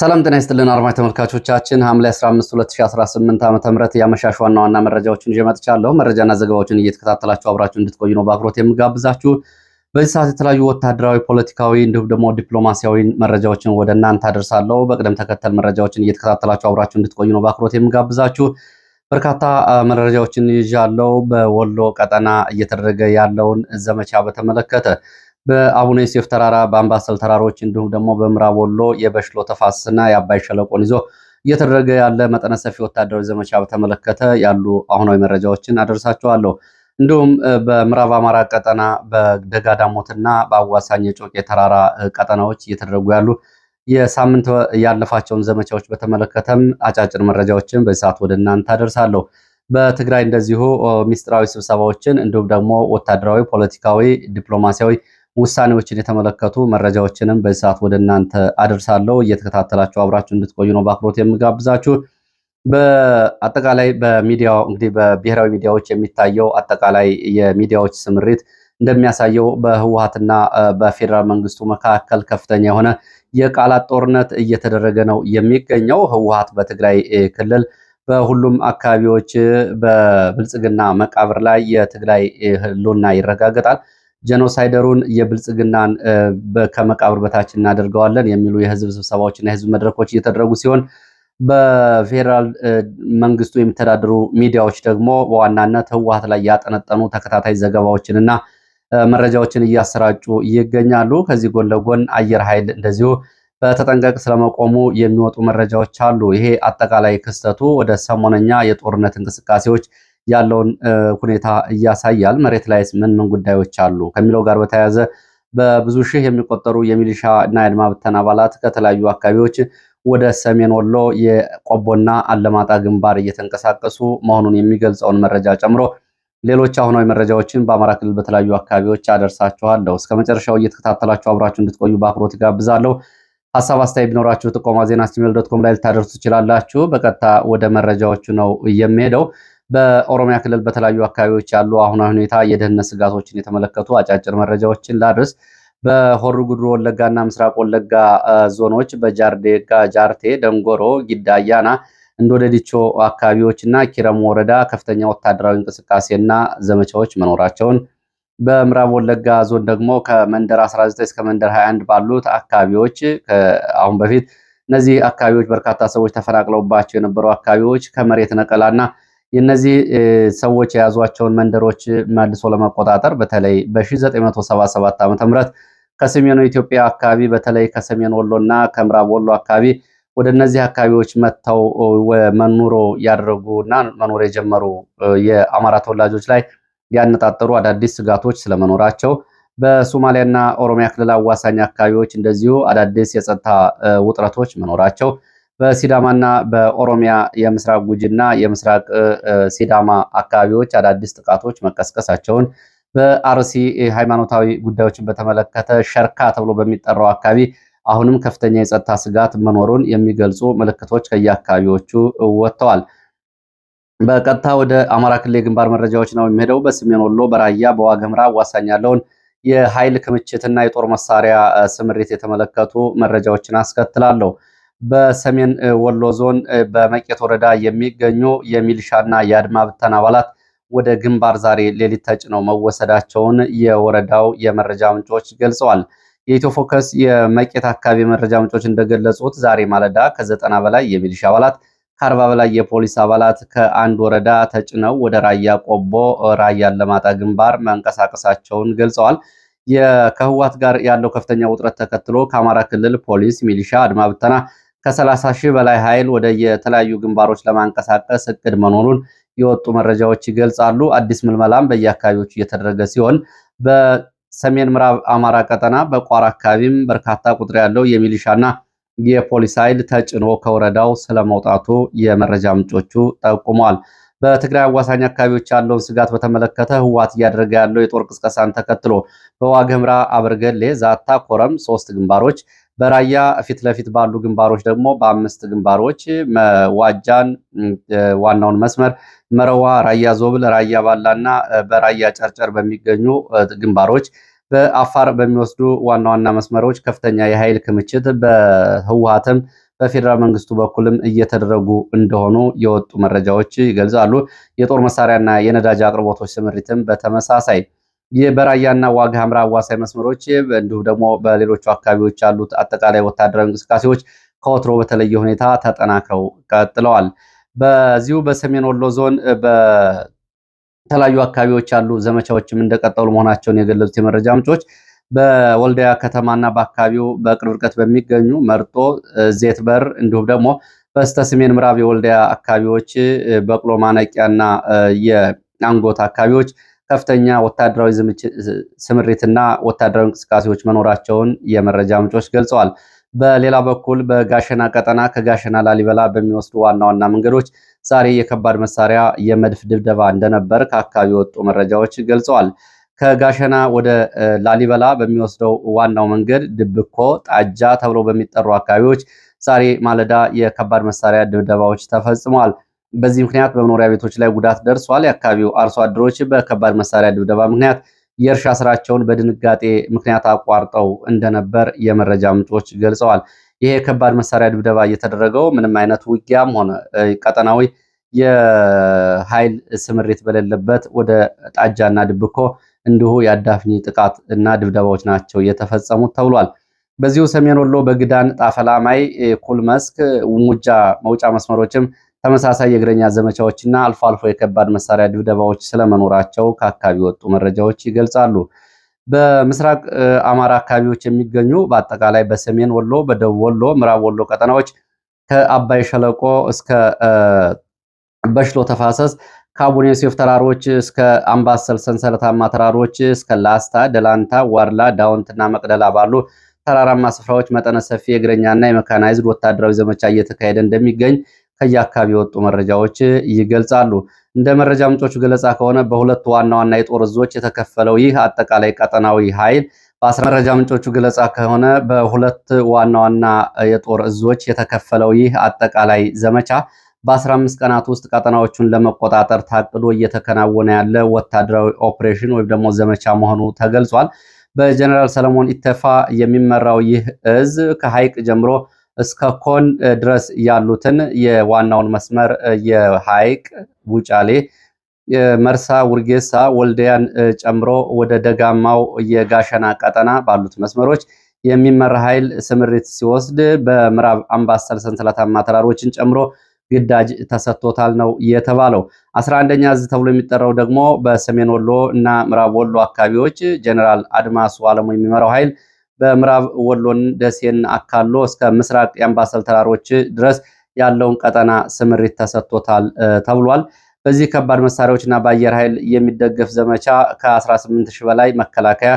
ሰላም ጤና ይስጥልን አድማጭ ተመልካቾቻችን ሐምሌ 15 2018 ዓ.ም ያመሻሽ ዋና መረጃዎችን ይዤ መጥቻለሁ። መረጃና ዘገባዎችን እየተከታተላችሁ አብራችሁ እንድትቆዩ ነው በአክብሮት የምጋብዛችሁ። በዚህ ሰዓት የተለያዩ ወታደራዊ፣ ፖለቲካዊ እንዲሁም ደግሞ ዲፕሎማሲያዊ መረጃዎችን ወደ እናንተ አደርሳለሁ። በቅደም ተከተል መረጃዎችን እየተከታተላችሁ አብራችሁ እንድትቆዩ ነው በአክብሮት የምጋብዛችሁ። በርካታ መረጃዎችን ይዣለሁ። በወሎ ቀጠና እየተደረገ ያለውን ዘመቻ በተመለከተ በአቡነ ዮሴፍ ተራራ በአምባሰል ተራሮች እንዲሁም ደግሞ በምዕራብ ወሎ የበሽሎ ተፋሰስና የአባይ ሸለቆን ይዞ እየተደረገ ያለ መጠነ ሰፊ ወታደራዊ ዘመቻ በተመለከተ ያሉ አሁናዊ መረጃዎችን አደርሳችኋለሁ። እንዲሁም በምዕራብ አማራ ቀጠና በደጋዳሞትና በአዋሳኝ የጮቄ ተራራ ቀጠናዎች እየተደረጉ ያሉ የሳምንት ያለፋቸውን ዘመቻዎች በተመለከተም አጫጭር መረጃዎችን በዚህ ሰዓት ወደ እናንተ አደርሳለሁ። በትግራይ እንደዚሁ ሚስጥራዊ ስብሰባዎችን እንዲሁም ደግሞ ወታደራዊ፣ ፖለቲካዊ፣ ዲፕሎማሲያዊ ውሳኔዎችን የተመለከቱ መረጃዎችንም በዚህ ሰዓት ወደ እናንተ አደርሳለሁ። እየተከታተላችሁ አብራችሁ እንድትቆዩ ነው በአክብሮት የምጋብዛችሁ። በአጠቃላይ በሚዲያው እንግዲህ በብሔራዊ ሚዲያዎች የሚታየው አጠቃላይ የሚዲያዎች ስምሪት እንደሚያሳየው በህወሓትና በፌዴራል መንግስቱ መካከል ከፍተኛ የሆነ የቃላት ጦርነት እየተደረገ ነው የሚገኘው። ህወሓት በትግራይ ክልል በሁሉም አካባቢዎች በብልጽግና መቃብር ላይ የትግራይ ህልውና ይረጋገጣል፣ ጄኖሳይደሩን የብልጽግናን ከመቃብር በታች እናደርገዋለን የሚሉ የህዝብ ስብሰባዎችና የህዝብ መድረኮች እየተደረጉ ሲሆን በፌዴራል መንግስቱ የሚተዳደሩ ሚዲያዎች ደግሞ በዋናነት ህወሓት ላይ ያጠነጠኑ ተከታታይ ዘገባዎችንና መረጃዎችን እያሰራጩ ይገኛሉ። ከዚህ ጎን ለጎን አየር ኃይል እንደዚሁ በተጠንቀቅ ስለመቆሙ የሚወጡ መረጃዎች አሉ። ይሄ አጠቃላይ ክስተቱ ወደ ሰሞነኛ የጦርነት እንቅስቃሴዎች ያለውን ሁኔታ እያሳያል። መሬት ላይስ ምን ጉዳዮች አሉ ከሚለው ጋር በተያያዘ በብዙ ሺህ የሚቆጠሩ የሚሊሻ እና የአድማ ብተና አባላት ከተለያዩ አካባቢዎች ወደ ሰሜን ወሎ የቆቦና አለማጣ ግንባር እየተንቀሳቀሱ መሆኑን የሚገልጸውን መረጃ ጨምሮ ሌሎች አሁናዊ መረጃዎችን በአማራ ክልል በተለያዩ አካባቢዎች አደርሳችኋለሁ። እስከ መጨረሻው እየተከታተላችሁ አብራችሁ እንድትቆዩ በአክብሮት ጋብዛለሁ። ሀሳብ አስተያየት ቢኖራችሁ ጥቆማ ዜና@gmail.com ላይ ልታደርሱ ትችላላችሁ። በቀጥታ ወደ መረጃዎቹ ነው የሚሄደው። በኦሮሚያ ክልል በተለያዩ አካባቢዎች ያሉ አሁናዊ ሁኔታ የደህንነት ስጋቶችን የተመለከቱ አጫጭር መረጃዎችን ላድርስ። በሆሮ ጉዱሩ ወለጋና ምስራቅ ወለጋ ዞኖች በጃርዴጋ፣ ጃርቴ፣ ደንጎሮ፣ ጊዳ አያና፣ እንዶደዲቾ አካባቢዎችና ኪረሙ ወረዳ ከፍተኛ ወታደራዊ እንቅስቃሴና ዘመቻዎች መኖራቸውን፣ በምዕራብ ወለጋ ዞን ደግሞ ከመንደር 19 እስከ መንደር 21 ባሉት አካባቢዎች አሁን በፊት እነዚህ አካባቢዎች በርካታ ሰዎች ተፈናቅለውባቸው የነበሩ አካባቢዎች ከመሬት ነቀላና የነዚህ ሰዎች የያዟቸውን መንደሮች መልሶ ለመቆጣጠር በተለይ በ1977 ዓ.ም ከሰሜኑ ኢትዮጵያ አካባቢ በተለይ ከሰሜን ወሎና ከምዕራብ ወሎ አካባቢ ወደ እነዚህ አካባቢዎች መጥተው መኖር ያደረጉና መኖር የጀመሩ የአማራ ተወላጆች ላይ ያነጣጠሩ አዳዲስ ስጋቶች ስለመኖራቸው፣ በሶማሊያና ኦሮሚያ ክልል አዋሳኝ አካባቢዎች እንደዚሁ አዳዲስ የጸጥታ ውጥረቶች መኖራቸው፣ በሲዳማና በኦሮሚያ የምስራቅ ጉጂና የምስራቅ ሲዳማ አካባቢዎች አዳዲስ ጥቃቶች መቀስቀሳቸውን፣ በአርሲ ሃይማኖታዊ ጉዳዮችን በተመለከተ ሸርካ ተብሎ በሚጠራው አካባቢ አሁንም ከፍተኛ የጸጥታ ስጋት መኖሩን የሚገልጹ ምልክቶች ከየአካባቢዎቹ ወጥተዋል። በቀጥታ ወደ አማራ ክልል የግንባር መረጃዎች ነው የሚሄደው። በሰሜን ወሎ በራያ በዋግኽምራ አዋሳኝ ያለውን የኃይል ክምችትና የጦር መሳሪያ ስምሪት የተመለከቱ መረጃዎችን አስከትላለሁ። በሰሜን ወሎ ዞን በመቄት ወረዳ የሚገኙ የሚሊሻና የአድማ ብተና አባላት ወደ ግንባር ዛሬ ሌሊት ተጭነው መወሰዳቸውን የወረዳው የመረጃ ምንጮች ገልጸዋል። የኢትዮ ፎከስ የመቄት አካባቢ የመረጃ ምንጮች እንደገለጹት ዛሬ ማለዳ ከ90 በላይ የሚሊሻ አባላት ከ40 በላይ የፖሊስ አባላት ከአንድ ወረዳ ተጭነው ወደ ራያ ቆቦ፣ ራያ አላማጣ ግንባር መንቀሳቀሳቸውን ገልጸዋል። ከህወሓት ጋር ያለው ከፍተኛ ውጥረት ተከትሎ ከአማራ ክልል ፖሊስ፣ ሚሊሻ፣ አድማ ብተና ከ30 ሺህ በላይ ኃይል ወደ የተለያዩ ግንባሮች ለማንቀሳቀስ እቅድ መኖሩን የወጡ መረጃዎች ይገልጻሉ። አዲስ ምልመላም በየአካባቢዎቹ እየተደረገ ሲሆን በሰሜን ምዕራብ አማራ ቀጠና በቋራ አካባቢም በርካታ ቁጥር ያለው የሚሊሻና የፖሊስ ኃይል ተጭኖ ከወረዳው ስለመውጣቱ የመረጃ ምንጮቹ ጠቁመዋል። በትግራይ አዋሳኝ አካባቢዎች ያለውን ስጋት በተመለከተ ህወሓት እያደረገ ያለው የጦር ቅስቀሳን ተከትሎ በዋግኽምራ፣ አበርገሌ፣ ዛታ፣ ኮረም 3 ግንባሮች፣ በራያ ፊት ለፊት ባሉ ግንባሮች ደግሞ በ5 ግንባሮች ዋጃን ዋናውን መስመር፣ መረዋ፣ ራያ ዞብል፣ ራያ ባላና በራያ ጨርጨር በሚገኙ ግንባሮች በአፋር በሚወስዱ ዋና ዋና መስመሮች ከፍተኛ የኃይል ክምችት በህወሓትም በፌዴራል መንግስቱ በኩልም እየተደረጉ እንደሆኑ የወጡ መረጃዎች ይገልጻሉ። የጦር መሳሪያና የነዳጅ አቅርቦቶች ስምሪትም በተመሳሳይ በራያና ዋግ ኽምራ አዋሳኝ መስመሮች እንዲሁም ደግሞ በሌሎቹ አካባቢዎች ያሉት አጠቃላይ ወታደራዊ እንቅስቃሴዎች ከወትሮ በተለየ ሁኔታ ተጠናክረው ቀጥለዋል። በዚሁ በሰሜን ወሎ ዞን በተለያዩ አካባቢዎች ያሉ ዘመቻዎችም እንደቀጠሉ መሆናቸውን የገለጹት የመረጃ ምንጮች በወልዲያ ከተማና በአካባቢው በቅርብ ርቀት በሚገኙ መርጦ፣ ዜትበር እንዲሁም ደግሞ በስተ ሰሜን ምዕራብ የወልዲያ አካባቢዎች በቅሎ ማነቂያና የአንጎት አካባቢዎች ከፍተኛ ወታደራዊ ስምሪትና ወታደራዊ እንቅስቃሴዎች መኖራቸውን የመረጃ ምንጮች ገልጸዋል። በሌላ በኩል በጋሸና ቀጠና ከጋሸና ላሊበላ በሚወስዱ ዋና ዋና መንገዶች ዛሬ የከባድ መሳሪያ የመድፍ ድብደባ እንደነበር ከአካባቢ የወጡ መረጃዎች ገልጸዋል። ከጋሸና ወደ ላሊበላ በሚወስደው ዋናው መንገድ ድብኮ፣ ጣጃ ተብሎ በሚጠሩ አካባቢዎች ዛሬ ማለዳ የከባድ መሳሪያ ድብደባዎች ተፈጽመዋል። በዚህ ምክንያት በመኖሪያ ቤቶች ላይ ጉዳት ደርሷል። የአካባቢው አርሶ አደሮች በከባድ መሳሪያ ድብደባ ምክንያት የእርሻ ስራቸውን በድንጋጤ ምክንያት አቋርጠው እንደነበር የመረጃ ምንጮች ገልጸዋል። ይሄ የከባድ መሳሪያ ድብደባ እየተደረገው ምንም አይነት ውጊያም ሆነ ቀጠናዊ የኃይል ስምሪት በሌለበት ወደ ጣጃና ድብኮ እንዲሁ የአዳፍኒ ጥቃት እና ድብደባዎች ናቸው የተፈጸሙት ተብሏል። በዚሁ ሰሜን ወሎ በግዳን ጣፈላ፣ ማይ፣ ኩልመስክ፣ ሙጃ መውጫ መስመሮችም ተመሳሳይ የእግረኛ ዘመቻዎችና አልፎ አልፎ የከባድ መሳሪያ ድብደባዎች ስለመኖራቸው ከአካባቢ ወጡ መረጃዎች ይገልጻሉ። በምስራቅ አማራ አካባቢዎች የሚገኙ በአጠቃላይ በሰሜን ወሎ፣ በደቡብ ወሎ፣ ምዕራብ ወሎ ቀጠናዎች ከአባይ ሸለቆ እስከ በሽሎ ተፋሰስ ከአቡነ ዮሴፍ ተራሮች እስከ አምባሰል ሰንሰለታማ ተራሮች እስከ ላስታ፣ ደላንታ፣ ዋርላ፣ ዳውንትና መቅደላ ባሉ ተራራማ ስፍራዎች መጠነ ሰፊ የእግረኛና የመካናይዝድ ወታደራዊ ዘመቻ እየተካሄደ እንደሚገኝ ከየአካባቢ የወጡ መረጃዎች ይገልጻሉ። እንደ መረጃ ምንጮቹ ገለጻ ከሆነ በሁለት ዋና ዋና የጦር እዞች የተከፈለው ይህ አጠቃላይ ቀጠናዊ ኃይል መረጃ ምንጮቹ ገለጻ ከሆነ በሁለት ዋና ዋና የጦር እዞች የተከፈለው ይህ አጠቃላይ ዘመቻ በ15 ቀናት ውስጥ ቀጠናዎቹን ለመቆጣጠር ታቅዶ እየተከናወነ ያለ ወታደራዊ ኦፕሬሽን ወይም ደግሞ ዘመቻ መሆኑ ተገልጿል። በጀነራል ሰለሞን ኢተፋ የሚመራው ይህ እዝ ከሐይቅ ጀምሮ እስከ ኮን ድረስ ያሉትን የዋናውን መስመር የሐይቅ፣ ውጫሌ፣ መርሳ፣ ውርጌሳ፣ ወልዲያን ጨምሮ ወደ ደጋማው የጋሸና ቀጠና ባሉት መስመሮች የሚመራ ኃይል ስምሪት ሲወስድ በምዕራብ አምባሰል ሰንሰለታማ ተራሮችን ጨምሮ ግዳጅ ተሰጥቶታል ነው የተባለው። 11ኛ እዝ ተብሎ የሚጠራው ደግሞ በሰሜን ወሎ እና ምዕራብ ወሎ አካባቢዎች ጀነራል አድማሱ አለሙ የሚመራው ኃይል በምዕራብ ወሎን ደሴን አካሎ እስከ ምስራቅ የአምባሰል ተራሮች ድረስ ያለውን ቀጠና ስምሪት ተሰጥቶታል ተብሏል። በዚህ ከባድ መሳሪያዎችና በአየር ኃይል የሚደገፍ ዘመቻ ከ18000 በላይ መከላከያ፣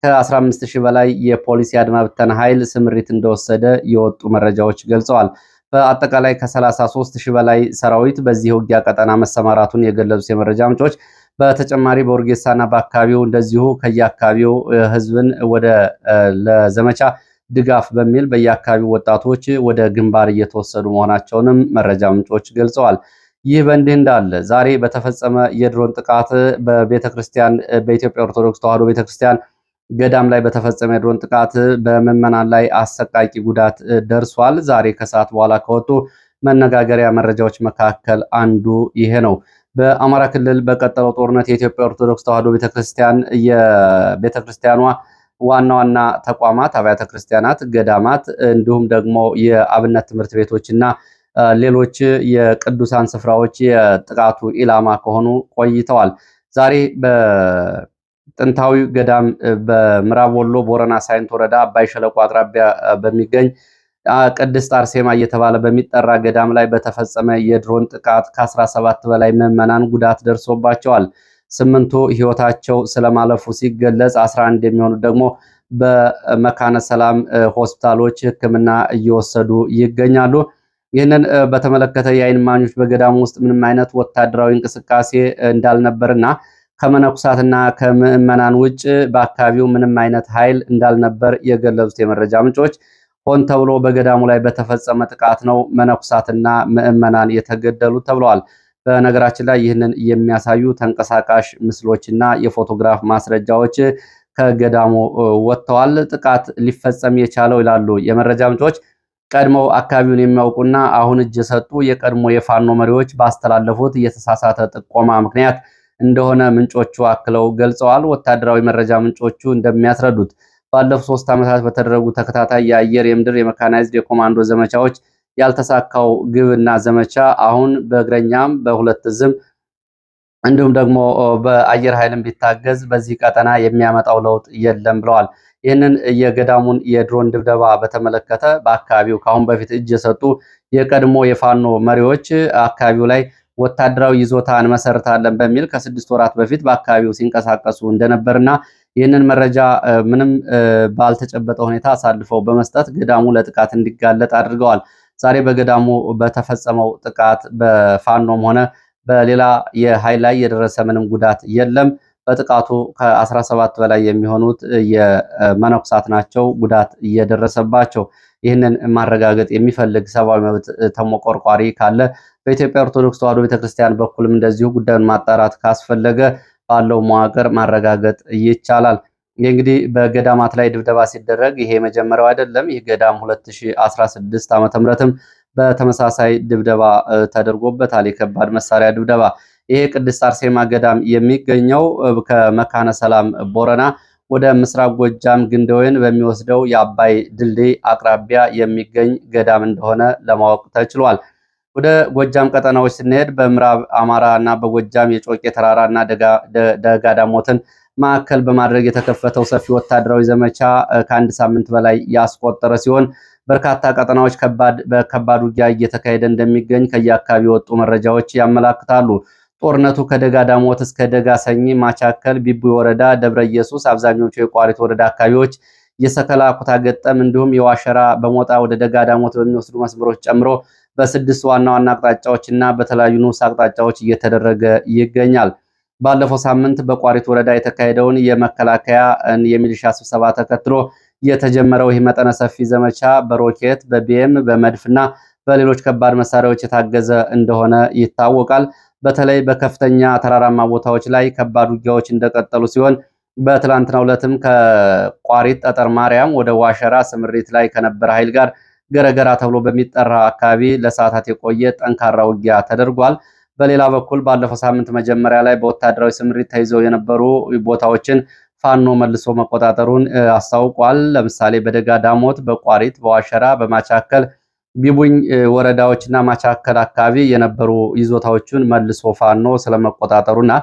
ከ15000 በላይ የፖሊስ የአድማ ብተና ኃይል ስምሪት እንደወሰደ የወጡ መረጃዎች ገልጸዋል። በአጠቃላይ ከ33000 በላይ ሰራዊት በዚህ ውጊያ ቀጠና መሰማራቱን የገለጹት የመረጃ ምንጮች በተጨማሪ በኦርጌሳና በአካባቢው እንደዚሁ ከየአካባቢው ህዝብን ወደ ለዘመቻ ድጋፍ በሚል በየአካባቢው ወጣቶች ወደ ግንባር እየተወሰዱ መሆናቸውንም መረጃ ምንጮች ገልጸዋል። ይህ በእንዲህ እንዳለ ዛሬ በተፈጸመ የድሮን ጥቃት በቤተክርስቲያን በኢትዮጵያ ኦርቶዶክስ ተዋሕዶ ቤተክርስቲያን ገዳም ላይ በተፈጸመ የድሮን ጥቃት በምዕመናን ላይ አሰቃቂ ጉዳት ደርሷል። ዛሬ ከሰዓት በኋላ ከወጡ መነጋገሪያ መረጃዎች መካከል አንዱ ይሄ ነው። በአማራ ክልል በቀጠለው ጦርነት የኢትዮጵያ ኦርቶዶክስ ተዋሕዶ ቤተክርስቲያን የቤተክርስቲያኗ ዋና ዋና ተቋማት አብያተ ክርስቲያናት፣ ገዳማት እንዲሁም ደግሞ የአብነት ትምህርት ቤቶችና ሌሎች የቅዱሳን ስፍራዎች የጥቃቱ ኢላማ ከሆኑ ቆይተዋል። ዛሬ በጥንታዊ ገዳም በምዕራብ ወሎ ቦረና ሳይንት ወረዳ አባይ ሸለቆ አቅራቢያ በሚገኝ ቅድስት አርሴማ እየተባለ በሚጠራ ገዳም ላይ በተፈጸመ የድሮን ጥቃት ከ17 በላይ ምዕመናን ጉዳት ደርሶባቸዋል። 8ቱ ሕይወታቸው ስለማለፉ ሲገለጽ 11 የሚሆኑት ደግሞ በመካነ ሰላም ሆስፒታሎች ሕክምና እየወሰዱ ይገኛሉ። ይህንን በተመለከተ የዓይን እማኞች በገዳሙ ውስጥ ምንም አይነት ወታደራዊ እንቅስቃሴ እንዳልነበርና ከመነኩሳትና ከምዕመናን ውጭ በአካባቢው ምንም አይነት ኃይል እንዳልነበር የገለጹት የመረጃ ምንጮች ሆን ተብሎ በገዳሙ ላይ በተፈጸመ ጥቃት ነው መነኩሳትና ምዕመናን የተገደሉት ተብለዋል። በነገራችን ላይ ይህንን የሚያሳዩ ተንቀሳቃሽ ምስሎችና የፎቶግራፍ ማስረጃዎች ከገዳሙ ወጥተዋል። ጥቃት ሊፈጸም የቻለው ይላሉ የመረጃ ምንጮች ቀድመው አካባቢውን የሚያውቁና አሁን እጅ የሰጡ የቀድሞ የፋኖ መሪዎች ባስተላለፉት የተሳሳተ ጥቆማ ምክንያት እንደሆነ ምንጮቹ አክለው ገልጸዋል። ወታደራዊ መረጃ ምንጮቹ እንደሚያስረዱት ባለፉት 3 ዓመታት በተደረጉ ተከታታይ የአየር፣ የምድር፣ የመካናይዝድ የኮማንዶ ዘመቻዎች ያልተሳካው ግብና ዘመቻ አሁን በእግረኛም በሁለት ዝም እንዲሁም ደግሞ በአየር ኃይልም ቢታገዝ በዚህ ቀጠና የሚያመጣው ለውጥ የለም ብለዋል። ይህንን የገዳሙን የድሮን ድብደባ በተመለከተ በአካባቢው ከአሁን በፊት እጅ የሰጡ የቀድሞ የፋኖ መሪዎች አካባቢው ላይ ወታደራዊ ይዞታ እንመሰርታለን በሚል ከ6 ወራት በፊት በአካባቢው ሲንቀሳቀሱ እንደነበርና ይህንን መረጃ ምንም ባልተጨበጠ ሁኔታ አሳልፈው በመስጠት ገዳሙ ለጥቃት እንዲጋለጥ አድርገዋል። ዛሬ በገዳሙ በተፈጸመው ጥቃት በፋኖም ሆነ በሌላ የኃይል ላይ የደረሰ ምንም ጉዳት የለም። በጥቃቱ ከ17 በላይ የሚሆኑት የመነኩሳት ናቸው ጉዳት እየደረሰባቸው። ይህንን ማረጋገጥ የሚፈልግ ሰብአዊ መብት ተቆርቋሪ ካለ በኢትዮጵያ ኦርቶዶክስ ተዋሕዶ ቤተክርስቲያን በኩልም እንደዚሁ ጉዳዩን ማጣራት ካስፈለገ ባለው መዋቅር ማረጋገጥ ይቻላል። እንግዲህ በገዳማት ላይ ድብደባ ሲደረግ ይሄ መጀመሪያው አይደለም። ይህ ገዳም 2016 ዓ.ም በተመሳሳይ ድብደባ ተደርጎበታል፣ የከባድ መሳሪያ ድብደባ። ይሄ ቅድስት አርሴማ ገዳም የሚገኘው ከመካነ ሰላም ቦረና ወደ ምስራቅ ጎጃም ግንደወይን በሚወስደው የአባይ ድልድይ አቅራቢያ የሚገኝ ገዳም እንደሆነ ለማወቅ ተችሏል። ወደ ጎጃም ቀጠናዎች ስንሄድ በምዕራብ አማራ እና በጎጃም የጮቄ ተራራ እና ደጋዳሞትን ማዕከል በማድረግ የተከፈተው ሰፊ ወታደራዊ ዘመቻ ከአንድ ሳምንት በላይ ያስቆጠረ ሲሆን በርካታ ቀጠናዎች በከባድ ውጊያ እየተካሄደ እንደሚገኝ ከየአካባቢ የወጡ መረጃዎች ያመላክታሉ። ጦርነቱ ከደጋ ዳሞት እስከ ደጋ ሰኚ፣ ማቻከል፣ ቢቡ ወረዳ፣ ደብረ ኢየሱስ፣ አብዛኞቹ የቋሪት ወረዳ አካባቢዎች፣ የሰከላ ኩታ ገጠም እንዲሁም የዋሸራ በሞጣ ወደ ደጋ ዳሞት በሚወስዱ መስመሮች ጨምሮ በ6 ዋና ዋና አቅጣጫዎች እና በተለያዩ ንዑስ አቅጣጫዎች እየተደረገ ይገኛል። ባለፈው ሳምንት በቋሪት ወረዳ የተካሄደውን የመከላከያ የሚሊሻ ስብሰባ ተከትሎ የተጀመረው ይህ መጠነ ሰፊ ዘመቻ በሮኬት በቢኤም በመድፍና በሌሎች ከባድ መሳሪያዎች የታገዘ እንደሆነ ይታወቃል። በተለይ በከፍተኛ ተራራማ ቦታዎች ላይ ከባድ ውጊያዎች እንደቀጠሉ ሲሆን በትላንትናው ዕለትም ከቋሪት ጠጠር ማርያም ወደ ዋሸራ ስምሪት ላይ ከነበረ ኃይል ጋር ገረገራ ተብሎ በሚጠራ አካባቢ ለሰዓታት የቆየ ጠንካራ ውጊያ ተደርጓል። በሌላ በኩል ባለፈው ሳምንት መጀመሪያ ላይ በወታደራዊ ስምሪት ተይዘው የነበሩ ቦታዎችን ፋኖ መልሶ መቆጣጠሩን አስታውቋል። ለምሳሌ በደጋ ዳሞት፣ በቋሪት፣ በዋሸራ፣ በማቻከል ቢቡኝ ወረዳዎችና ማቻከል አካባቢ የነበሩ ይዞታዎችን መልሶ ፋኖ ስለመቆጣጠሩና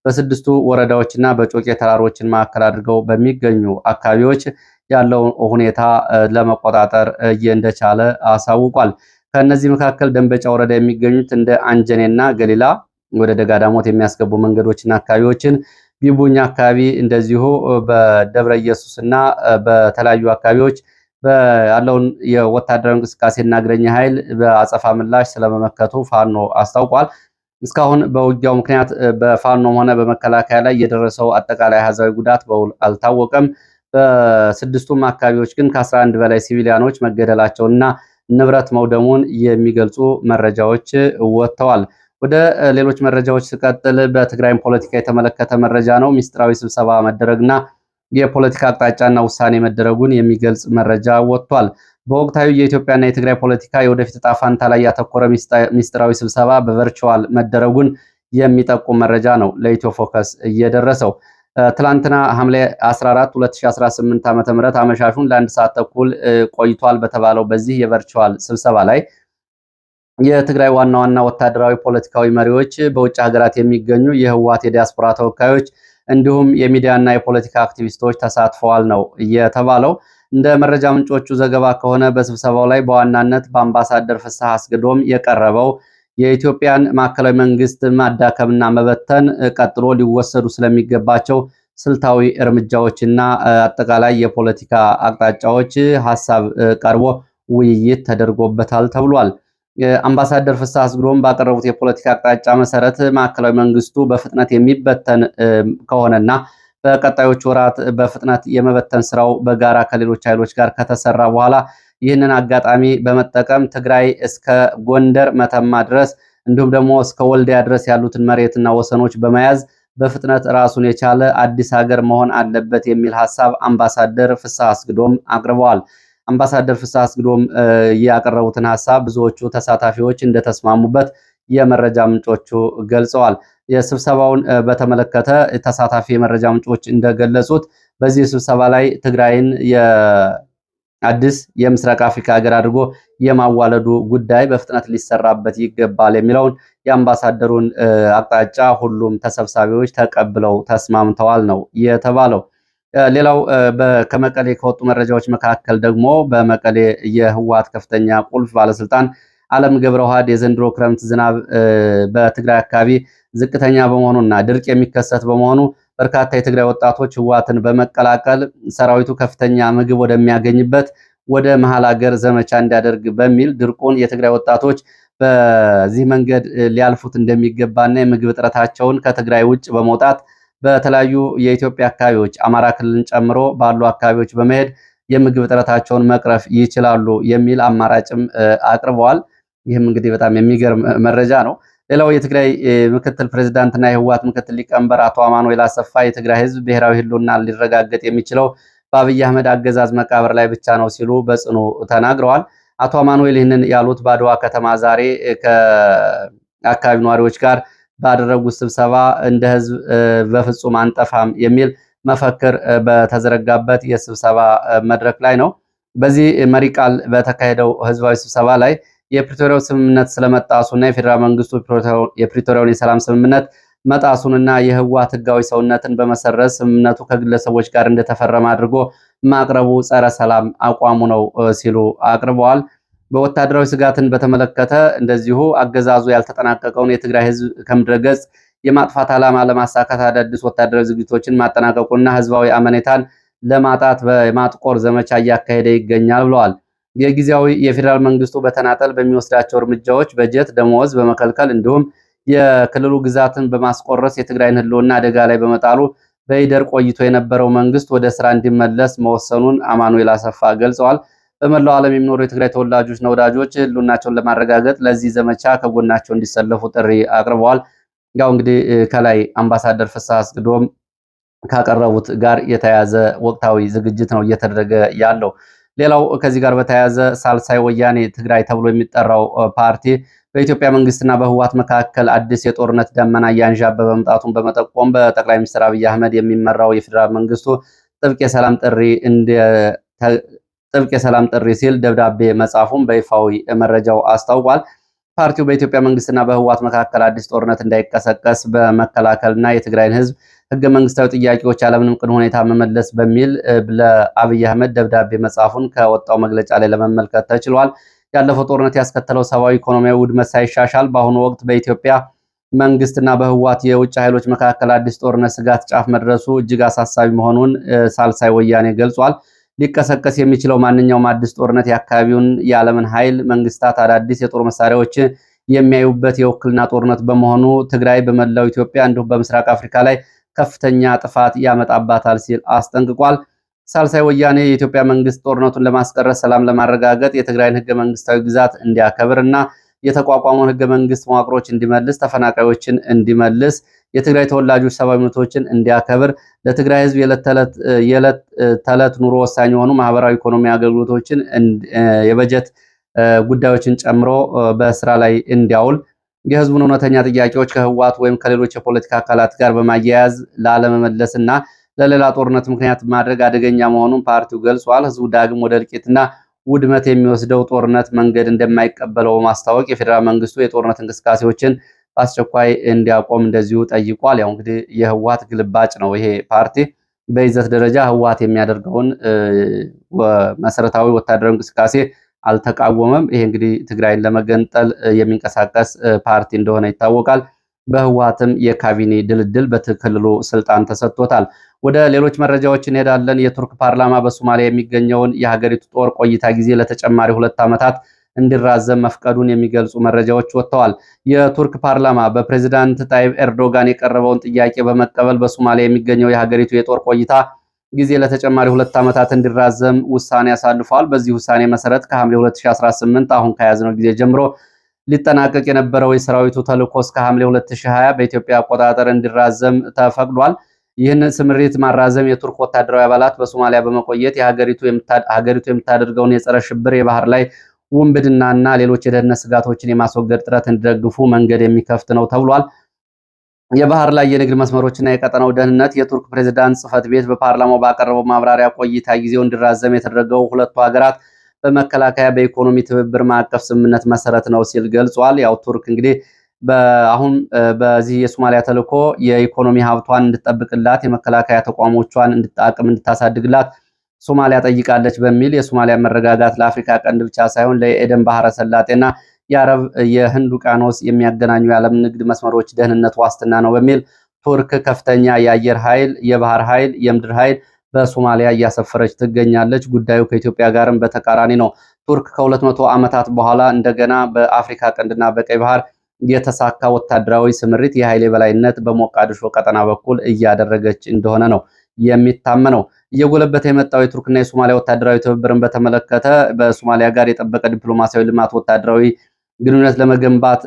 በ6ቱ ወረዳዎችና በጮቄ ተራሮችን ማዕከል አድርገው በሚገኙ አካባቢዎች ያለው ሁኔታ ለመቆጣጠር እንደቻለ አሳውቋል። ከነዚህ መካከል ደንበጫ ወረዳ የሚገኙት እንደ አንጀኔና ገሊላ ወደ ደጋዳሞት የሚያስገቡ መንገዶችና አካባቢዎችን፣ ቢቡኝ አካባቢ እንደዚሁ በደብረ ኢየሱስና በተለያዩ አካባቢዎች ያለውን የወታደራዊ እንቅስቃሴና እግረኛ ኃይል በአጸፋ ምላሽ ስለመመከቱ ፋኖ አስታውቋል። እስካሁን በውጊያው ምክንያት በፋኖም ሆነ በመከላከያ ላይ የደረሰው አጠቃላይ አሃዛዊ ጉዳት በውል አልታወቀም። በ6ቱም አካባቢዎች ግን ከ11 በላይ ሲቪሊያኖች መገደላቸውና ንብረት መውደሙን የሚገልጹ መረጃዎች ወጥተዋል። ወደ ሌሎች መረጃዎች ስቀጥል በትግራይም ፖለቲካ የተመለከተ መረጃ ነው። ሚስጥራዊ ስብሰባ መደረግና የፖለቲካ አቅጣጫና ውሳኔ መደረጉን የሚገልጽ መረጃ ወጥቷል። በወቅታዊ የኢትዮጵያና የትግራይ ፖለቲካ የወደፊት ዕጣ ፈንታ ላይ ያተኮረ ሚስጥራዊ ስብሰባ በቨርቹዋል መደረጉን የሚጠቁም መረጃ ነው ለኢትዮ ፎከስ እየደረሰው። ትላንትና ሐምሌ 14 2018 ዓ.ም አመሻሹን ለ1 ሰዓት ተኩል ቆይቷል በተባለው በዚህ የቨርቹዋል ስብሰባ ላይ የትግራይ ዋና ዋና ወታደራዊ ፖለቲካዊ መሪዎች፣ በውጭ ሀገራት የሚገኙ የህወሓት የዲያስፖራ ተወካዮች እንዲሁም የሚዲያና የፖለቲካ አክቲቪስቶች ተሳትፈዋል ነው የተባለው። እንደ መረጃ ምንጮቹ ዘገባ ከሆነ በስብሰባው ላይ በዋናነት በአምባሳደር ፍስሐ አስገዶም የቀረበው የኢትዮጵያን ማዕከላዊ መንግስት ማዳከምና መበተን ቀጥሎ ሊወሰዱ ስለሚገባቸው ስልታዊ እርምጃዎችና አጠቃላይ የፖለቲካ አቅጣጫዎች ሐሳብ ቀርቦ ውይይት ተደርጎበታል ተብሏል። አምባሳደር ፍስሐ አስገዶም ባቀረቡት የፖለቲካ አቅጣጫ መሰረት ማዕከላዊ መንግስቱ በፍጥነት የሚበተን ከሆነና በቀጣዮች ወራት በፍጥነት የመበተን ስራው በጋራ ከሌሎች ኃይሎች ጋር ከተሰራ በኋላ ይህንን አጋጣሚ በመጠቀም ትግራይ እስከ ጎንደር መተማ ድረስ እንዲሁም ደግሞ እስከ ወልዲያ ድረስ ያሉትን መሬትና ወሰኖች በመያዝ በፍጥነት ራሱን የቻለ አዲስ ሀገር መሆን አለበት የሚል ሐሳብ አምባሳደር ፍስሐ አስገዶም አቅርበዋል። አምባሳደር ፍስሐ አስገዶም ያቀረቡትን ሐሳብ ብዙዎቹ ተሳታፊዎች እንደተስማሙበት የመረጃ ምንጮቹ ገልጸዋል። የስብሰባውን በተመለከተ ተሳታፊ የመረጃ ምንጮች እንደገለጹት በዚህ ስብሰባ ላይ ትግራይን አዲስ የምስራቅ አፍሪካ ሀገር አድርጎ የማዋለዱ ጉዳይ በፍጥነት ሊሰራበት ይገባል የሚለውን የአምባሳደሩን አቅጣጫ ሁሉም ተሰብሳቢዎች ተቀብለው ተስማምተዋል ነው የተባለው። ሌላው ከመቀሌ ከወጡ መረጃዎች መካከል ደግሞ በመቀሌ የህወሓት ከፍተኛ ቁልፍ ባለስልጣን አለም ገብረዋህድ የዘንድሮ ክረምት ዝናብ በትግራይ አካባቢ ዝቅተኛ በመሆኑና ድርቅ የሚከሰት በመሆኑ በርካታ የትግራይ ወጣቶች ህወሓትን በመቀላቀል ሰራዊቱ ከፍተኛ ምግብ ወደሚያገኝበት ወደ መሃል ሀገር ዘመቻ እንዲያደርግ በሚል ድርቁን የትግራይ ወጣቶች በዚህ መንገድ ሊያልፉት እንደሚገባና የምግብ እጥረታቸውን ከትግራይ ውጭ በመውጣት በተለያዩ የኢትዮጵያ አካባቢዎች አማራ ክልልን ጨምሮ ባሉ አካባቢዎች በመሄድ የምግብ እጥረታቸውን መቅረፍ ይችላሉ የሚል አማራጭም አቅርበዋል። ይህም እንግዲህ በጣም የሚገርም መረጃ ነው። ሌላው የትግራይ ምክትል ፕሬዝዳንትና የህወሓት ምክትል ሊቀመንበር አቶ አማኑኤል አሰፋ የትግራይ ህዝብ ብሔራዊ ህልውና ሊረጋገጥ የሚችለው በአብይ አህመድ አገዛዝ መቃብር ላይ ብቻ ነው ሲሉ በጽኑ ተናግረዋል። አቶ አማኑኤል ይህንን ያሉት በአድዋ ከተማ ዛሬ ከአካባቢ ነዋሪዎች ጋር ባደረጉት ስብሰባ እንደ ህዝብ በፍጹም አንጠፋም የሚል መፈክር በተዘረጋበት የስብሰባ መድረክ ላይ ነው። በዚህ መሪ ቃል በተካሄደው ህዝባዊ ስብሰባ ላይ የፕሪቶሪያው ስምምነት ስለመጣሱና የፌዴራል መንግስቱ የፕሪቶሪያውን የሰላም ስምምነት መጣሱንና የህወሓት ህጋዊ ሰውነትን በመሰረዝ ስምምነቱ ከግለሰቦች ጋር እንደተፈረመ አድርጎ ማቅረቡ ጸረ ሰላም አቋሙ ነው ሲሉ አቅርበዋል። በወታደራዊ ስጋትን በተመለከተ እንደዚሁ አገዛዙ ያልተጠናቀቀውን የትግራይ ህዝብ ከምድረገጽ የማጥፋት ዓላማ ለማሳካት አዳዲስ ወታደራዊ ዝግጅቶችን ማጠናቀቁና ህዝባዊ አመኔታን ለማጣት በማጥቆር ዘመቻ እያካሄደ ይገኛል ብለዋል። የጊዜያዊ የፌዴራል መንግስቱ በተናጠል በሚወስዳቸው እርምጃዎች በጀት፣ ደመወዝ በመከልከል እንዲሁም የክልሉ ግዛትን በማስቆረስ የትግራይን ህልውና አደጋ ላይ በመጣሉ በይደር ቆይቶ የነበረው መንግስት ወደ ስራ እንዲመለስ መወሰኑን አማኑኤል አሰፋ ገልጸዋል። በመላው ዓለም የሚኖሩ የትግራይ ተወላጆችና ወዳጆች ህልውናቸውን ለማረጋገጥ ለዚህ ዘመቻ ከጎናቸው እንዲሰለፉ ጥሪ አቅርበዋል። ያው እንግዲህ ከላይ አምባሳደር ፍስሐ አስገዶም ካቀረቡት ጋር የተያያዘ ወቅታዊ ዝግጅት ነው እየተደረገ ያለው። ሌላው ከዚህ ጋር በተያያዘ ሳልሳይ ወያኔ ትግራይ ተብሎ የሚጠራው ፓርቲ በኢትዮጵያ መንግስትና በህወሓት መካከል አዲስ የጦርነት ደመና እያንዣበበ መምጣቱን በመጠቆም በጠቅላይ ሚኒስትር አብይ አህመድ የሚመራው የፌዴራል መንግስቱ ጥብቅ የሰላም ጥሪ ሲል ደብዳቤ መጻፉን በይፋዊ መረጃው አስታውቋል። ፓርቲው በኢትዮጵያ መንግስትና በህወሓት መካከል አዲስ ጦርነት እንዳይቀሰቀስ በመከላከልና የትግራይን ህዝብ ህገ መንግስታዊ ጥያቄዎች ያለምንም ቅድመ ሁኔታ መመለስ በሚል ለአብይ አህመድ ደብዳቤ መጻፉን ከወጣው መግለጫ ላይ ለመመልከት ተችሏል። ያለፈው ጦርነት ያስከተለው ሰብአዊ፣ ኢኮኖሚያዊ ውድመት ሳይሻሻል በአሁኑ ወቅት በኢትዮጵያ መንግስትና በህወሓት የውጭ ኃይሎች መካከል አዲስ ጦርነት ስጋት ጫፍ መድረሱ እጅግ አሳሳቢ መሆኑን ሳልሳይ ወያኔ ገልጿል። ሊቀሰቀስ የሚችለው ማንኛውም አዲስ ጦርነት የአካባቢውን የዓለምን ኃይል መንግስታት አዳዲስ የጦር መሳሪያዎች የሚያዩበት የውክልና ጦርነት በመሆኑ ትግራይ በመላው ኢትዮጵያ እንዲሁም በምስራቅ አፍሪካ ላይ ከፍተኛ ጥፋት ያመጣባታል ሲል አስጠንቅቋል። ሳልሳይ ወያኔ የኢትዮጵያ መንግስት ጦርነቱን ለማስቀረት፣ ሰላም ለማረጋገጥ የትግራይን ህገ መንግስታዊ ግዛት እንዲያከብር እና የተቋቋመውን ህገ መንግስት መዋቅሮች እንዲመልስ፣ ተፈናቃዮችን እንዲመልስ፣ የትግራይ ተወላጆች ሰብአዊ መብቶችን እንዲያከብር፣ ለትግራይ ህዝብ የዕለት ተዕለት ኑሮ ወሳኝ የሆኑ ማህበራዊ ኢኮኖሚ አገልግሎቶችን የበጀት ጉዳዮችን ጨምሮ በስራ ላይ እንዲያውል፣ የህዝቡን እውነተኛ ጥያቄዎች ከህወሓት ወይም ከሌሎች የፖለቲካ አካላት ጋር በማያያዝ ላለመመለስና ለሌላ ጦርነት ምክንያት ማድረግ አደገኛ መሆኑን ፓርቲው ገልጿል። ህዝቡ ዳግም ወደ እልቂትና ውድመት የሚወስደው ጦርነት መንገድ እንደማይቀበለው በማስታወቅ የፌዴራል መንግስቱ የጦርነት እንቅስቃሴዎችን በአስቸኳይ እንዲያቆም እንደዚሁ ጠይቋል። ያው እንግዲህ የህወሓት ግልባጭ ነው ይሄ ፓርቲ። በይዘት ደረጃ ህወሓት የሚያደርገውን መሰረታዊ ወታደራዊ እንቅስቃሴ አልተቃወመም። ይሄ እንግዲህ ትግራይን ለመገንጠል የሚንቀሳቀስ ፓርቲ እንደሆነ ይታወቃል። በህወሓትም የካቢኔ ድልድል በክልሉ ስልጣን ተሰጥቶታል። ወደ ሌሎች መረጃዎች እንሄዳለን። የቱርክ ፓርላማ በሶማሊያ የሚገኘውን የሀገሪቱ ጦር ቆይታ ጊዜ ለተጨማሪ 2 ዓመታት እንዲራዘም መፍቀዱን የሚገልጹ መረጃዎች ወጥተዋል። የቱርክ ፓርላማ በፕሬዝዳንት ታይብ ኤርዶጋን የቀረበውን ጥያቄ በመቀበል በሶማሊያ የሚገኘው የሀገሪቱ የጦር ቆይታ ጊዜ ለተጨማሪ 2 ዓመታት እንዲራዘም ውሳኔ አሳልፈዋል። በዚህ ውሳኔ መሰረት ከሐምሌ 2018 አሁን ከያዝነው ጊዜ ጀምሮ ሊጠናቀቅ የነበረው የሰራዊቱ ተልዕኮ እስከ ሐምሌ 2020 በኢትዮጵያ አቆጣጠር እንዲራዘም ተፈቅዷል። ይህን ስምሪት ማራዘም የቱርክ ወታደራዊ አባላት በሶማሊያ በመቆየት ሀገሪቱ የምታደርገውን የጸረ ሽብር የባህር ላይ ውንብድናና ሌሎች የደህንነት ስጋቶችን የማስወገድ ጥረት እንዲደግፉ መንገድ የሚከፍት ነው ተብሏል። የባህር ላይ የንግድ መስመሮችና የቀጠናው ደህንነት የቱርክ ፕሬዝዳንት ጽህፈት ቤት በፓርላማው ባቀረበው ማብራሪያ ቆይታ ጊዜው እንዲራዘም የተደረገው ሁለቱ ሀገራት በመከላከያ በኢኮኖሚ ትብብር ማዕቀፍ ስምምነት መሰረት ነው ሲል ገልጿል። ያው ቱርክ እንግዲህ አሁን በዚህ የሶማሊያ ተልዕኮ የኢኮኖሚ ሀብቷን እንድትጠብቅላት የመከላከያ ተቋሞቿን አቅም እንድታሳድግላት ሶማሊያ ጠይቃለች በሚል የሶማሊያ መረጋጋት ለአፍሪካ ቀንድ ብቻ ሳይሆን ለኤደን ባህረ ሰላጤና የአረብ የህንድ ውቅያኖስ የሚያገናኙ የዓለም ንግድ መስመሮች ደህንነት ዋስትና ነው በሚል ቱርክ ከፍተኛ የአየር ኃይል፣ የባህር ኃይል፣ የምድር ኃይል በሶማሊያ እያሰፈረች ትገኛለች። ጉዳዩ ከኢትዮጵያ ጋርም በተቃራኒ ነው። ቱርክ ከ200 ዓመታት በኋላ እንደገና በአፍሪካ ቀንድና በቀይ ባህር የተሳካ ወታደራዊ ስምሪት የኃይል የበላይነት በሞቃዲሾ ቀጠና በኩል እያደረገች እንደሆነ ነው የሚታመነው። እየጎለበተ የመጣው የቱርክና የሶማሊያ ወታደራዊ ትብብርን በተመለከተ በሶማሊያ ጋር የጠበቀ ዲፕሎማሲያዊ ልማት ወታደራዊ ግንኙነት ለመገንባት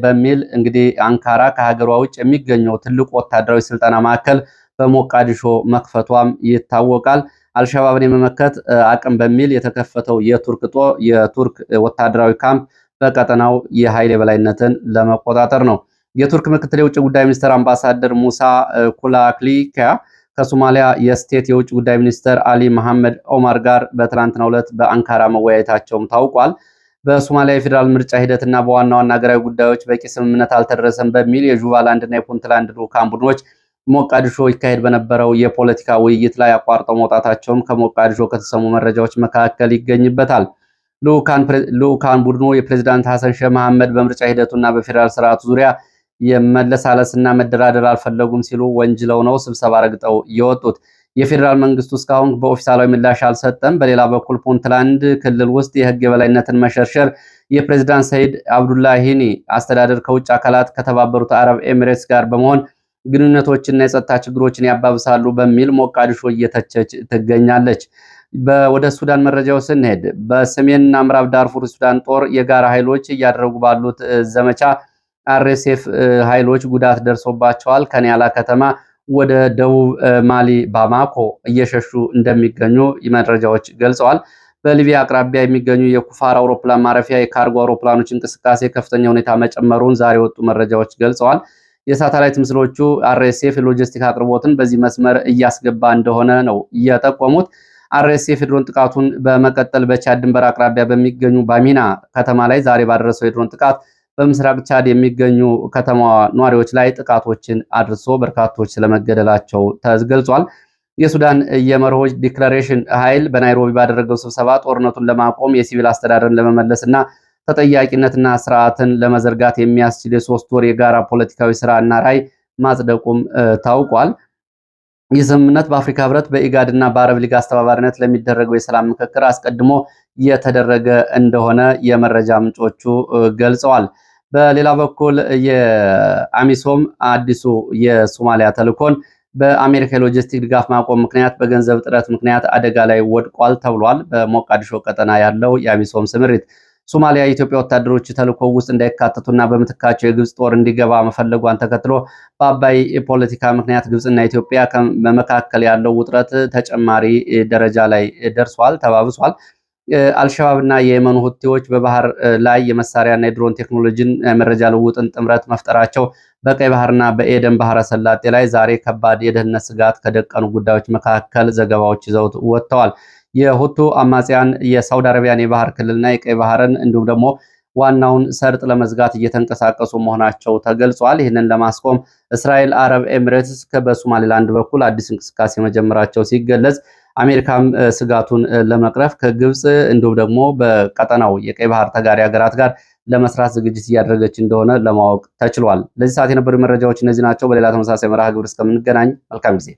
በሚል እንግዲህ አንካራ ከሀገሯ ውጭ የሚገኘው ትልቁ ወታደራዊ ስልጠና ማዕከል በሞቃዲሾ መክፈቷም ይታወቃል። አልሸባብን የመመከት አቅም በሚል የተከፈተው የቱርክ ወታደራዊ ካምፕ በቀጠናው የኃይል የበላይነትን ለመቆጣጠር ነው። የቱርክ ምክትል የውጭ ጉዳይ ሚኒስትር አምባሳደር ሙሳ ኩላክሊካ ከሶማሊያ የስቴት የውጭ ጉዳይ ሚኒስትር አሊ መሐመድ ኦማር ጋር በትናንትናው ዕለት በአንካራ መወያየታቸውም ታውቋል። በሶማሊያ የፌዴራል ምርጫ ሂደትና በዋና ዋና ሀገራዊ ጉዳዮች በቂ ስምምነት አልተደረሰም በሚል የጁባላንድና የፑንትላንድ ልዑካን ቡድኖች ሞቃዲሾ ይካሄድ በነበረው የፖለቲካ ውይይት ላይ አቋርጠው መውጣታቸውም ከሞቃዲሾ ከተሰሙ መረጃዎች መካከል ይገኝበታል። ልዑካን ቡድኑ የፕሬዝዳንት ሐሰን ሼህ መሐመድ በምርጫ ሂደቱና በፌዴራል ስርዓቱ ዙሪያ የመለሳለስና መደራደር አልፈለጉም ሲሉ ወንጅለው ነው ስብሰባ ረግጠው የወጡት። የፌዴራል መንግስቱ እስካሁን በኦፊሳላዊ ምላሽ አልሰጠም። በሌላ በኩል ፑንትላንድ ክልል ውስጥ የህግ የበላይነትን መሸርሸር የፕሬዝዳንት ሰይድ አብዱላሂኒ አስተዳደር ከውጭ አካላት ከተባበሩት አረብ ኤሚሬትስ ጋር በመሆን ግንኙነቶችና የጸጥታ ችግሮችን ያባብሳሉ በሚል ሞቃዲሾ እየተቸች ትገኛለች። ወደ ሱዳን መረጃው ስንሄድ በሰሜንና ምዕራብ ዳርፉር ሱዳን ጦር የጋራ ኃይሎች እያደረጉ ባሉት ዘመቻ አርኤስኤፍ ኃይሎች ጉዳት ደርሶባቸዋል። ከኒያላ ከተማ ወደ ደቡብ ማሊ ባማኮ እየሸሹ እንደሚገኙ መረጃዎች ገልጸዋል። በሊቢያ አቅራቢያ የሚገኙ የኩፋር አውሮፕላን ማረፊያ የካርጎ አውሮፕላኖች እንቅስቃሴ ከፍተኛ ሁኔታ መጨመሩን ዛሬ ወጡ መረጃዎች ገልጸዋል። የሳተላይት ምስሎቹ አርኤስኤፍ ሎጂስቲክ አቅርቦትን በዚህ መስመር እያስገባ እንደሆነ ነው የጠቆሙት። አርኤስኤፍ የድሮን ጥቃቱን በመቀጠል በቻድ ድንበር አቅራቢያ በሚገኙ ባሚና ከተማ ላይ ዛሬ ባደረሰው የድሮን ጥቃት በምስራቅ ቻድ የሚገኙ ከተማ ነዋሪዎች ላይ ጥቃቶችን አድርሶ በርካቶች ስለመገደላቸው ተገልጿል። የሱዳን የመርሆች ዲክላሬሽን ኃይል በናይሮቢ ባደረገው ስብሰባ ጦርነቱን ለማቆም የሲቪል አስተዳደርን ለመመለስና ተጠያቂነትና ስርዓትን ለመዘርጋት የሚያስችል የ3 ወር የጋራ ፖለቲካዊ ስራና ራዕይ ማጽደቁም ታውቋል። ይህ ስምምነት በአፍሪካ ህብረት በኢጋድና በአረብ ሊግ አስተባባሪነት ለሚደረገው የሰላም ምክክር አስቀድሞ የተደረገ እንደሆነ የመረጃ ምንጮቹ ገልጸዋል። በሌላ በኩል የአሚሶም አዲሱ የሶማሊያ ተልዕኮን በአሜሪካ የሎጂስቲክ ድጋፍ ማቆም ምክንያት በገንዘብ እጥረት ምክንያት አደጋ ላይ ወድቋል ተብሏል። በሞቃዲሾ ቀጠና ያለው የአሚሶም ስምሪት ሶማሊያ የኢትዮጵያ ወታደሮች ተልዕኮ ውስጥ እንዳይካተቱና በምትካቸው የግብጽ ጦር እንዲገባ መፈለጓን ተከትሎ በአባይ ፖለቲካ ምክንያት ግብጽና ኢትዮጵያ በመካከል ያለው ውጥረት ተጨማሪ ደረጃ ላይ ደርሷል፣ ተባብሷል። አልሸባብና የየመኑ ሁቲዎች በባህር ላይ የመሳሪያና የድሮን ቴክኖሎጂን መረጃ ልውውጥን ጥምረት መፍጠራቸው በቀይ ባህርና በኤደን ባህረ ሰላጤ ላይ ዛሬ ከባድ የደህንነት ስጋት ከደቀኑ ጉዳዮች መካከል ዘገባዎች ይዘው ወጥተዋል። የሁቱ አማጽያን የሳውዲ አረቢያን የባህር ክልልና የቀይ ባህርን እንዲሁም ደግሞ ዋናውን ሰርጥ ለመዝጋት እየተንቀሳቀሱ መሆናቸው ተገልጿል። ይህንን ለማስቆም እስራኤል አረብ ኤሚሬትስ በሶማሊላንድ በኩል አዲስ እንቅስቃሴ መጀመራቸው ሲገለጽ፣ አሜሪካም ስጋቱን ለመቅረፍ ከግብጽ እንዲሁም ደግሞ በቀጠናው የቀይ ባህር ተጋሪ ሀገራት ጋር ለመስራት ዝግጅት እያደረገች እንደሆነ ለማወቅ ተችሏል። ለዚህ ሰዓት የነበሩ መረጃዎች እነዚህ ናቸው። በሌላ ተመሳሳይ መርሃ ግብር እስከምንገናኝ መልካም ጊዜ